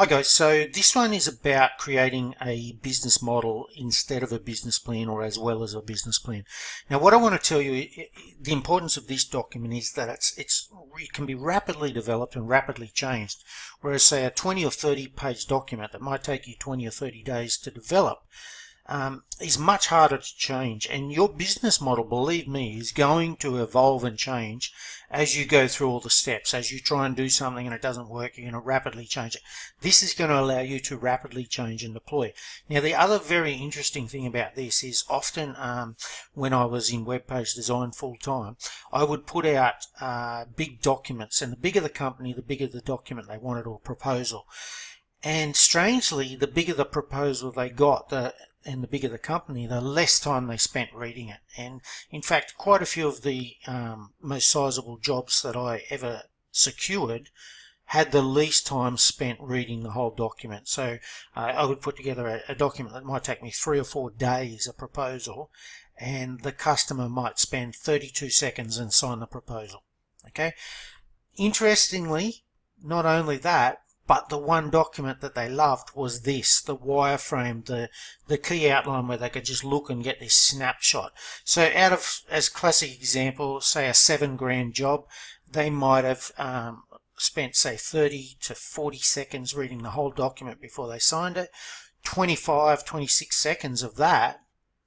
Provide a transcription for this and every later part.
Hi guys, so this one is about creating a business model instead of a business plan, or as well as a business plan. Now what I want to tell you, the importance of this document is that it can be rapidly developed and rapidly changed, whereas say a 20 or 30 page document that might take you 20 or 30 days to develop is much harder to change. And your business model, believe me, is going to evolve and change as you go through all the steps. As you try and do something and it doesn't work, you're going to rapidly change it. This is going to allow you to rapidly change and deploy. Now, the other very interesting thing about this is often when I was in web page design full time, I would put out big documents, and the bigger the company, the bigger the document they wanted, or proposal. And strangely, the bigger the proposal they got, and the bigger the company, the less time they spent reading it. And in fact, quite a few of the most sizable jobs that I ever secured had the least time spent reading the whole document. So I would put together a document that might take me 3 or 4 days, a proposal, and the customer might spend 32 seconds and sign the proposal. Okay. Interestingly, not only that, but the one document that they loved was this, the wireframe, the key outline where they could just look and get this snapshot. So out of, as classic example, say a $7,000 job, they might have spent say 30 to 40 seconds reading the whole document before they signed it. 26 seconds of that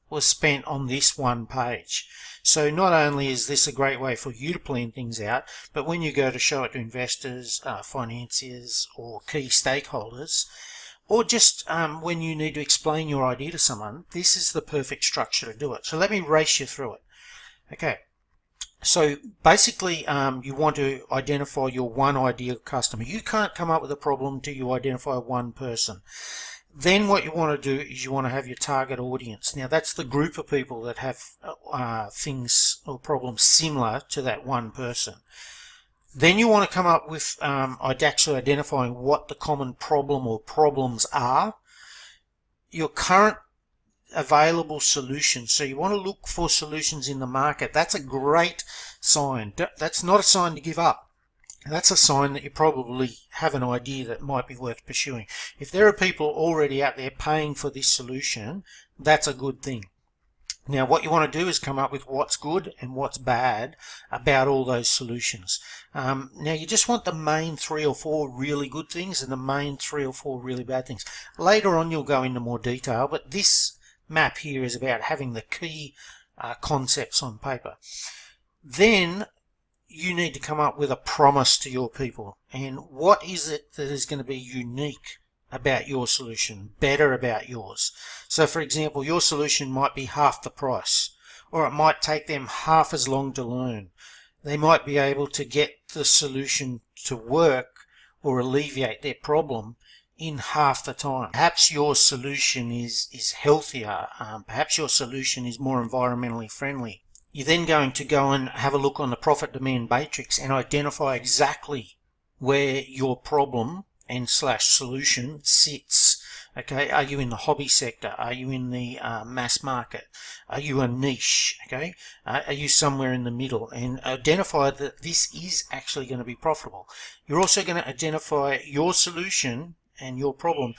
was spent on this one page. So not only is this a great way for you to plan things out, but when you go to show it to investors, financiers, or key stakeholders, or just when you need to explain your idea to someone, this is the perfect structure to do it. So let me race you through it. Okay. So basically, you want to identify your one ideal customer. You can't come up with a problem until you identify one person. Then what you want to do is you want to have your target audience. Now that's the group of people that have things or problems similar to that one person. Then you want to come up with actually identifying what the common problem or problems are, your current available solutions. So you want to look for solutions in the market. That's a great sign. That's not a sign to give up. That's a sign that you probably have an idea that might be worth pursuing. If there are people already out there paying for this solution, that's a good thing. Now what you want to do is come up with what's good and what's bad about all those solutions. Now you just want the main 3 or 4 really good things and the main 3 or 4 really bad things. Later on you'll go into more detail, but this map here is about having the key concepts on paper. Then you need to come up with a promise to your people. And what is it that is going to be unique about your solution, better about yours? So for example, your solution might be half the price, or it might take them half as long to learn. They might be able to get the solution to work or alleviate their problem in half the time. Perhaps your solution is healthier. Perhaps your solution is more environmentally friendly. You're then going to go and have a look on the profit demand matrix and identify exactly where your problem and / solution sits. Okay, are you in the hobby sector? Are you in the mass market? Are you a niche? Okay, are you somewhere in the middle? And identify that this is actually going to be profitable. You're also going to identify your solution and your problem,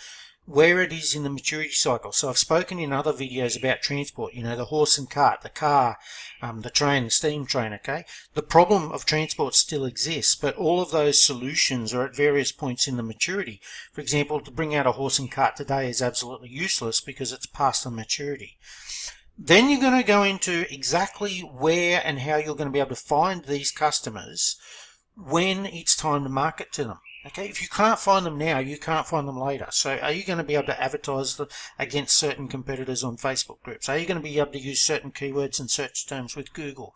where it is in the maturity cycle. So I've spoken in other videos about transport, the horse and cart, the car, the train, the steam train, okay? The problem of transport still exists, but all of those solutions are at various points in the maturity. For example, to bring out a horse and cart today is absolutely useless because it's past the maturity. Then you're going to go into exactly where and how you're going to be able to find these customers when it's time to market to them. Okay, if you can't find them now, you can't find them later. So are you going to be able to advertise against certain competitors on Facebook groups? Are you going to be able to use certain keywords and search terms with Google?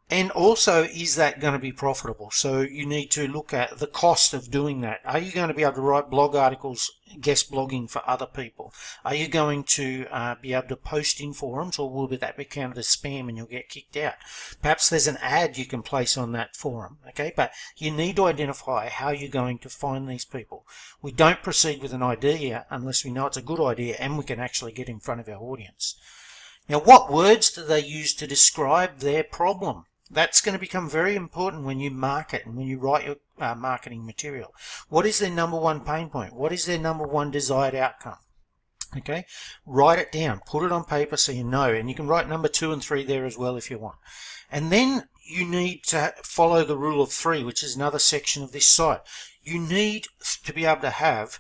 And also, is that going to be profitable? So you need to look at the cost of doing that. Are you going to be able to write blog articles, guest blogging for other people? Are you going to be able to post in forums, or will that be counted as spam and you'll get kicked out? Perhaps there's an ad you can place on that forum, okay? But you need to identify how you're going to find these people. We don't proceed with an idea unless we know it's a good idea and we can actually get in front of our audience. Now, what words do they use to describe their problem? That's going to become very important when you market and when you write your marketing material. What is their number one pain point? What is their number one desired outcome? Okay, write it down, put it on paper so you know, and you can write number 2 and 3 there as well if you want. And then you need to follow the rule of 3, which is another section of this site. You need to be able to have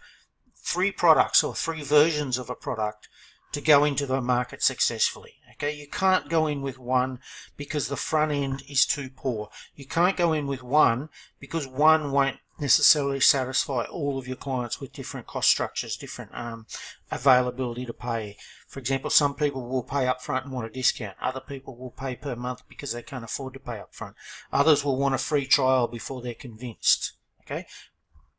3 products or 3 versions of a product to go into the market successfully. Okay, you can't go in with one because the front end is too poor. You can't go in with one because one won't necessarily satisfy all of your clients with different cost structures, different availability to pay. For example, some people will pay up front and want a discount. Other people will pay per month because they can't afford to pay up front. Others will want a free trial before they're convinced. Okay,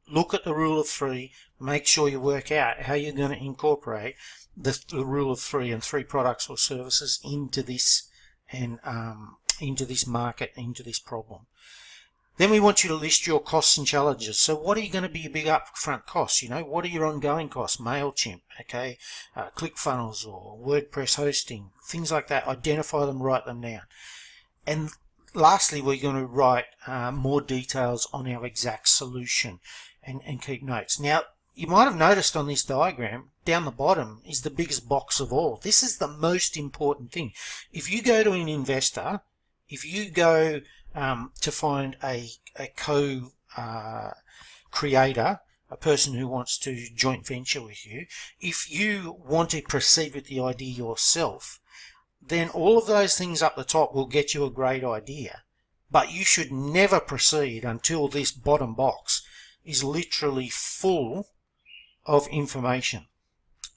look at the rule of 3, make sure you work out how you're going to incorporate the rule of 3 and 3 products or services into this and into this market, into this problem. Then we want you to list your costs and challenges. So what are you going to be your big upfront costs? You know, what are your ongoing costs? MailChimp, okay, ClickFunnels or WordPress hosting, things like that. Identify them, write them down. And lastly, we're going to write more details on our exact solution and keep notes. Now, you might have noticed on this diagram, down the bottom is the biggest box of all. This is the most important thing. If you go to an investor, if you go to find a co-creator, a person who wants to joint venture with you, if you want to proceed with the idea yourself, then all of those things up the top will get you a great idea. But you should never proceed until this bottom box is literally full of information.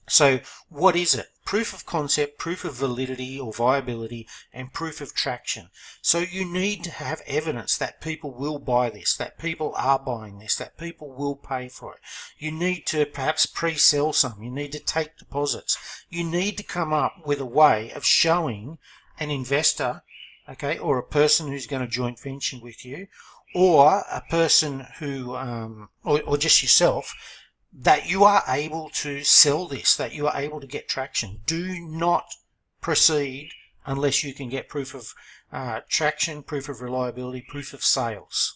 So what is it? Proof of concept, proof of validity or viability, and proof of traction. So you need to have evidence that people will buy this, that people are buying this, that people will pay for it. You need to perhaps pre-sell some. You need to take deposits. You need to come up with a way of showing an investor, okay, or a person who's going to joint venture with you, or a person who, or just yourself, that you are able to sell this, that you are able to get traction. Do not proceed unless you can get proof of traction, proof of reliability, proof of sales.